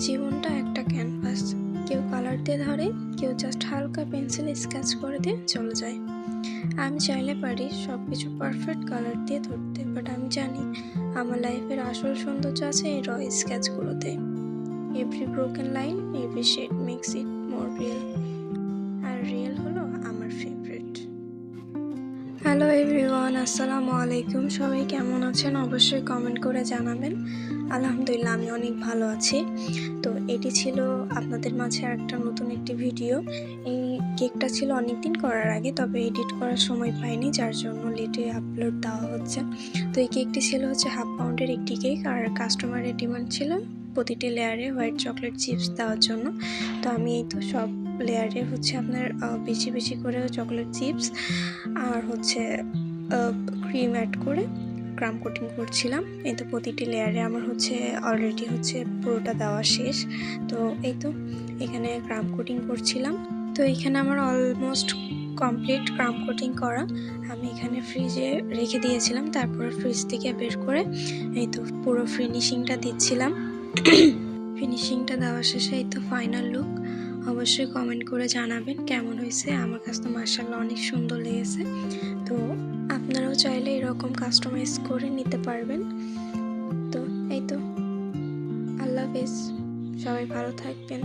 জীবনটা একটা ক্যানভাস, কেউ কালার দিয়ে ধরে, কেউ জাস্ট হালকা পেন্সিল স্কেচ করে দিয়ে চলে যায়। আমি চাইলে পারি সব কিছু পারফেক্ট কালার দিয়ে ধরতে, বাট আমি জানি আমার লাইফের আসল সৌন্দর্য আছে এই র স্কেচগুলোতে। Every broken line, every shade makes it more real, আর রিয়েল হলো আমার ফেভারিট। হ্যালো এভরিওয়ান, আসসালামু আলাইকুম। সবাই কেমন আছেন অবশ্যই কমেন্ট করে জানাবেন। আলহামদুলিল্লাহ, আমি অনেক ভালো আছি। তো এটি ছিল আপনাদের মাঝে একটা নতুন একটি ভিডিও। এই কেকটা ছিল অনেক দিন করার আগে, তবে এডিট করার সময় পাইনি, যার জন্য লেটে আপলোড দেওয়া হচ্ছে। তো এই কেকটি ছিল হচ্ছে 1/2 পাউন্ডের একটি কেক, আর কাস্টমারের ডিমান্ড ছিল প্রতিটি লেয়ারে হোয়াইট চকলেট চিপস দেওয়ার জন্য। তো আমি এই তো সব লেয়ারে হচ্ছে আপনার বেশি বেশি করে চকলেট চিপস আর হচ্ছে ক্রিম অ্যাড করে ক্রাম কোটিং করছিলাম। এই তো প্রতিটি লেয়ারে আমার হচ্ছে অলরেডি হচ্ছে পুরোটা দেওয়া শেষ। তো এই তো এখানে ক্রাম কোটিং করছিলাম। তো এখানে আমার অলমোস্ট কমপ্লিট ক্রাম কোটিং করা। আমি এখানে ফ্রিজে রেখে দিয়েছিলাম, তারপরে ফ্রিজ থেকে বের করে এই তো পুরো ফিনিশিংটা দিচ্ছিলাম। ফিনিশিংটা দেওয়া শেষে এই তো ফাইনাল লুক। অবশ্যই কমেন্ট করে জানাবেন কেমন হয়েছে। আমার কাছে তো মাশাআল্লাহ অনেক সুন্দর লেগেছে। তো আপনারাও চাইলে এরকম কাস্টমাইজ করে নিতে পারবেন। তো এই তো, আল্লাহ হাফেজ, সবাই ভালো থাকবেন।